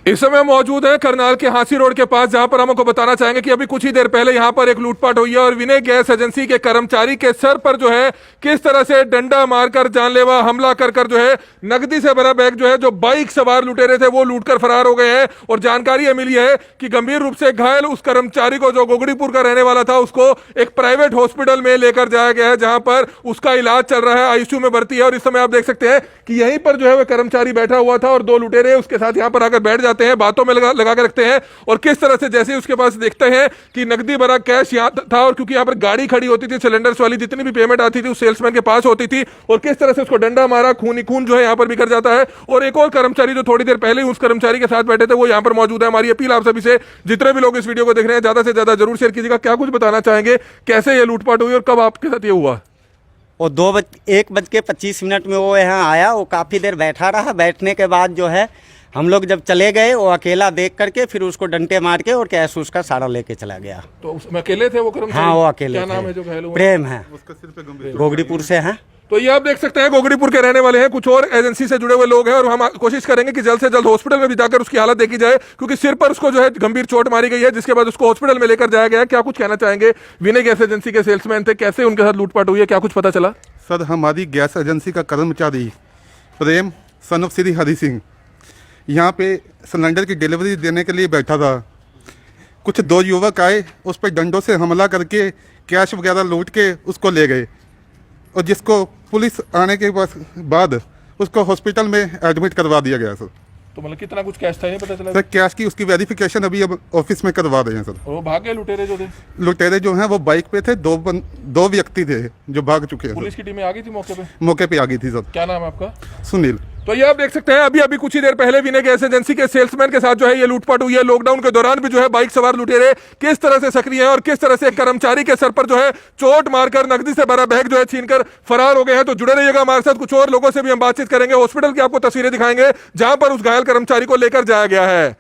इस समय मौजूद है करनाल के हांसी रोड के पास, जहां पर हम आपको बताना चाहेंगे कि अभी कुछ ही देर पहले यहां पर एक लूटपाट हुई है और विनय गैस एजेंसी के कर्मचारी के सर पर जो है किस तरह से डंडा मारकर जानलेवा हमला कर जो है नकदी से भरा बैग जो है जो बाइक सवार लुटेरे थे वो लूटकर फरार हो गए हैं। और जानकारी यह मिली है कि गंभीर रूप से घायल उस कर्मचारी को, जो गोगड़ीपुर का रहने वाला था, उसको एक प्राइवेट हॉस्पिटल में लेकर जाया गया है, जहां पर उसका इलाज चल रहा है, आईसीयू में भर्ती है। और इस समय आप देख सकते हैं कि यहीं पर जो है वह कर्मचारी बैठा हुआ था और दो लुटेरे उसके साथ यहां पर आकर बैठ जाते हैं, बातों में लगा के रखते हैं। और किस तरह से जैसे ही उसके पास देखते हैं कि नकदी भरा कैश यहां था, और क्योंकि यहां पर गाड़ी खड़ी होती थी सिलेंडर्स वाली, जितनी भी पेमेंट आती थी उस सेल्समैन के पास होती थी, और किस तरह से उसको डंडा मारा, खून ही खून जो है यहां पर बिखर जाता है। और एक और कर्मचारी जो थोड़ी देर पहले उस कर्मचारी के साथ बैठे थे वो यहां पर मौजूद है। हमारी अपील आप सभी से, जितने भी लोग इस वीडियो को देख रहे हैं, ज्यादा से ज्यादा जरूर शेयर कीजिएगा। क्या कुछ बताना चाहेंगे, कैसे ये लूटपाट हुई और कब आपके साथ ये हुआ? और 1:25 में वो यहाँ आया। वो काफ़ी देर बैठा रहा। बैठने के बाद जो है हम लोग जब चले गए, वो अकेला देख करके फिर उसको डंडे मार के और कैश उसका सारा लेके चला गया। तो उसमें अकेले थे वो कर्मचारी? हाँ, वो अकेले। क्या नाम है जो घायल हुआ? प्रेम है, गोगड़ीपुर से हैं। तो ये आप देख सकते हैं गोगड़ीपुर के रहने वाले हैं, कुछ और एजेंसी से जुड़े हुए लोग हैं, और हम कोशिश करेंगे कि जल्द से जल्द हॉस्पिटल में भी जाकर उसकी हालत देखी जाए, क्योंकि सिर पर उसको जो है गंभीर चोट मारी गई है, जिसके बाद उसको हॉस्पिटल में लेकर जाया गया है। क्या कुछ कहना चाहेंगे? विनय गैस एजेंसी के सेल्समैन थे, कैसे उनके साथ लूटपाट हुई है, क्या कुछ पता चला? सर, हमारी गैस एजेंसी का कर्मचारी प्रेम सन ऑफ श्री हरि सिंह यहाँ पे सिलेंडर की डिलीवरी देने के लिए बैठा था। कुछ दो युवक आए, उस पर डंडों से हमला करके कैश वगैरह लूट के उसको ले गए, और जिसको पुलिस आने के बाद उसको हॉस्पिटल में एडमिट करवा दिया गया सर। तो मतलब कितना कुछ कैश था, नहीं पता चला? सर, कैश की उसकी वेरिफिकेशन अभी अब ऑफिस में करवा रहे हैं सर। और वो भाग गए लुटेरे जो थे? लुटेरे जो हैं वो बाइक पे थे, दो व्यक्ति थे जो भाग चुके हैं। पुलिस की टीमें आ गई थी मौके पे? मौके पे आ गई थी सर। क्या नाम है आपका? सुनील। तो ये आप देख सकते हैं अभी कुछ ही देर पहले विनय गैस एजेंसी के सेल्समैन के साथ जो है ये लूटपाट हुई है। लॉकडाउन के दौरान भी जो है बाइक सवार लुटेरे किस तरह से सक्रिय हैं और किस तरह से कर्मचारी के सर पर जो है चोट मारकर नकदी से भरा बैग जो है छीनकर फरार हो गए हैं। तो जुड़े रहिएगा हमारे साथ, कुछ और लोगों से भी हम बातचीत करेंगे, हॉस्पिटल की आपको तस्वीरें दिखाएंगे जहां पर उस घायल कर्मचारी को लेकर जाया गया है।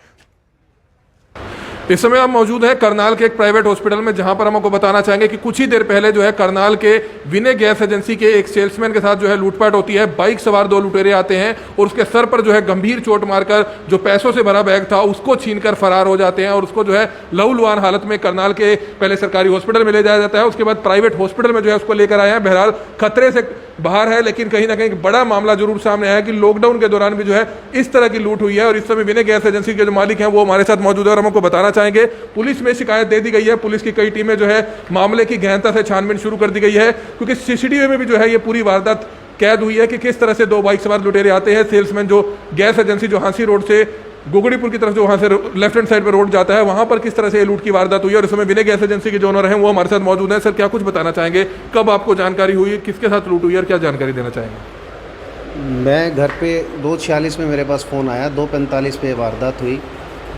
इस समय हम मौजूद हैं करनाल के एक प्राइवेट हॉस्पिटल में, जहां पर हम आपको बताना चाहेंगे कि कुछ ही देर पहले जो है करनाल के विनय गैस एजेंसी के एक सेल्समैन के साथ जो है लूटपाट होती है। बाइक सवार दो लुटेरे आते हैं और उसके सर पर जो है गंभीर चोट मारकर जो पैसों से भरा बैग था उसको छीनकर फरार हो जाते हैं, और उसको जो है लहूलुहान हालत में करनाल के पहले सरकारी हॉस्पिटल में ले जाया जाता है, उसके बाद प्राइवेट हॉस्पिटल में जो है उसको लेकर आए हैं। बहरहाल खतरे से बाहर है, लेकिन कहीं ना कहीं बड़ा मामला जरूर सामने आया है कि लॉकडाउन के दौरान भी जो है इस तरह की लूट हुई है। और इस समय विनय गैस एजेंसी के जो मालिक हैं वो हमारे साथ मौजूद है और हम आपको बताना चाहेंगे पुलिस में शिकायत दे दी गई है। पुलिस की कई टीमें जो है मामले की गहनता से छानबीन शुरू कर दी गई है, क्योंकि सीसीटीवी में भी जो है ये पूरी वारदात कैद हुई है कि किस तरह से दो बाइक सवार लुटेरे आते हैं। सेल्समैन जो गैस एजेंसी जो हांसी रोड से गोगड़ीपुर की तरफ जो वहां से लेफ्ट हैंड साइड पर रोड जाता है वहां पर किस तरह से ये लूट की वारदात हुई है। और इस समय विनय गैस एजेंसी के जो ओनर हैं वो हमारे साथ मौजूद हैं। सर, क्या कुछ बताना चाहेंगे, कब आपको जानकारी हुई, किसके साथ लूट हुई और क्या जानकारी देना चाहेंगे? मैं घर पे 2:46 में मेरे पास फ़ोन आया, 2:45 पे वारदात हुई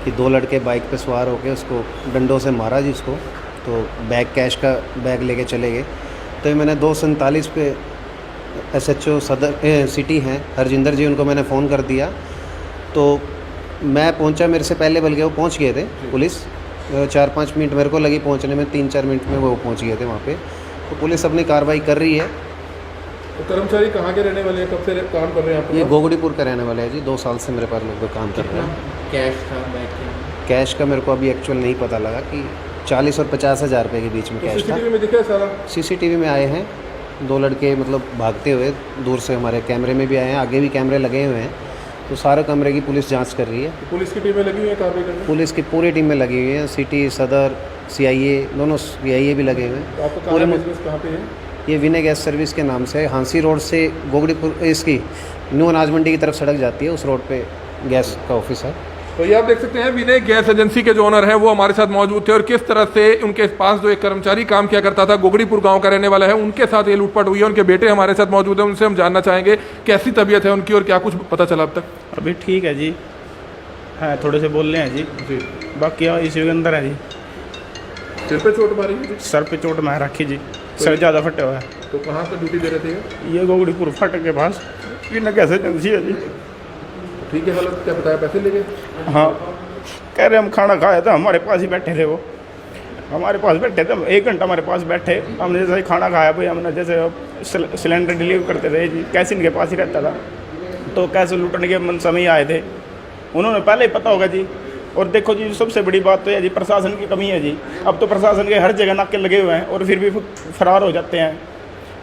कि दो लड़के बाइक पे सवार होकर उसको डंडों से मारा जिसको, तो बैग कैश का बैग लेके चले गए। तो मैंने 2:47 पे SHO सदर सिटी हैं हरजिंदर जी, उनको मैंने फ़ोन कर दिया। तो मैं पहुंचा, मेरे से पहले बल्कि वो पहुंच गए थे। पुलिस 4-5 मिनट मेरे को लगी पहुंचने में, 3-4 मिनट में वो पहुंच गए थे वहाँ पे। तो पुलिस अपनी कार्रवाई कर रही है। तो कर्मचारी कहाँ के रहने वाले हैं, कब से काम कर रहे हैं आप? ये गोगड़ीपुर का रहने वाला है जी, 2 साल से मेरे पास लोग काम कर रहे हैं। कैश था बैग? कैश का मेरे को अभी एक्चुअल नहीं पता लगा कि 40 और 50 हज़ार रुपये के बीच में कैश था। सीसीटीवी में दिखा सारा? सीसीटीवी में आए हैं 2 लड़के, मतलब भागते हुए दूर से हमारे कैमरे में भी आए हैं, आगे भी कैमरे लगे हुए हैं। तो सारे कमरे की पुलिस जांच कर रही है। पुलिस की टीमें लगी हुई है कार्रवाई करने? पुलिस की पूरी टीमें लगी हुई हैं, सिटी सदर CIA दोनों CIA भी लगे हुए हैं। तो आपका पूरे बिजनेस कहाँ पे है? ये विनय गैस सर्विस के नाम से हांसी रोड से गोगड़ीपुर इसकी न्यू अनाज मंडी की तरफ सड़क जाती है, उस रोड पे गैस का ऑफिस है। तो ये आप देख सकते हैं विनय गैस एजेंसी के जो ओनर हैं वो हमारे साथ मौजूद थे, और किस तरह से उनके पास जो एक कर्मचारी काम किया करता था, गोगड़ीपुर गांव का रहने वाला है, उनके साथ ये लूटपाट हुई है। उनके बेटे हमारे साथ मौजूद हैं, उनसे हम जानना चाहेंगे कैसी तबीयत है उनकी और क्या कुछ पता चला अब तक? अभी ठीक है जी, हाँ थोड़े से बोल रहे हैं जी, बाकी इसी के अंदर है जी। सिर पे चोट मारी है? सर पे चोट मार रखी जी, सर ज़्यादा फटे हुआ है। तो कहाँ पर ड्यूटी दे रहे थे? ये गोगड़ीपुर फाटक के पास विनय गैस एजेंसी है जी। ठीक है, हालत क्या बताया, पैसे ले गए? हाँ, कह रहे हम खाना खाया था, हमारे पास ही बैठे थे, वो हमारे पास बैठे थे, 1 घंटा हमारे पास बैठे। हमने जैसे खाना खाया भाई, हमने जैसे सिलेंडर डिलीवर करते थे जी, कैश इनके पास ही रहता था, तो कैसे लूटने के मन समय आए थे। उन्होंने पहले ही पता होगा जी। और देखो जी, सबसे बड़ी बात तो है जी, प्रशासन की कमी है जी। अब तो प्रशासन के हर जगह नाके लगे हुए हैं और फिर भी फरार हो जाते हैं।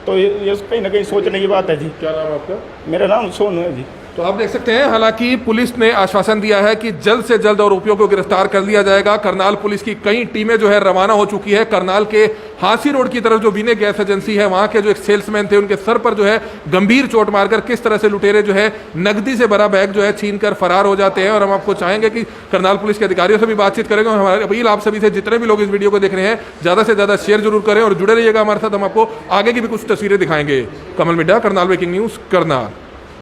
तो ये कहीं ना कहीं सोचने की बात है जी। क्या नाम है आपका? मेरा नाम सोनू है जी। तो आप देख सकते हैं, हालांकि पुलिस ने आश्वासन दिया है कि जल्द से जल्द आरोपियों को गिरफ्तार कर लिया जाएगा। करनाल पुलिस की कई टीमें जो है रवाना हो चुकी है। करनाल के हांसी रोड की तरफ जो विनय गैस एजेंसी है, वहां के जो एक सेल्समैन थे, उनके सर पर जो है गंभीर चोट मारकर किस तरह से लुटेरे जो है नकदी से भरा बैग जो है छीन कर फरार हो जाते हैं। और हम आपको चाहेंगे कि करनाल पुलिस के अधिकारियों से भी बातचीत करेंगे। और हमारे अपील आप सभी से, जितने भी लोग इस वीडियो को देख रहे हैं, ज़्यादा से ज़्यादा शेयर जरूर करें और जुड़े रहिएगा हमारे साथ। हम आपको आगे की भी कुछ तस्वीरें दिखाएंगे। कमल मिड्डा, करनाल ब्रेकिंग न्यूज़, करनाल।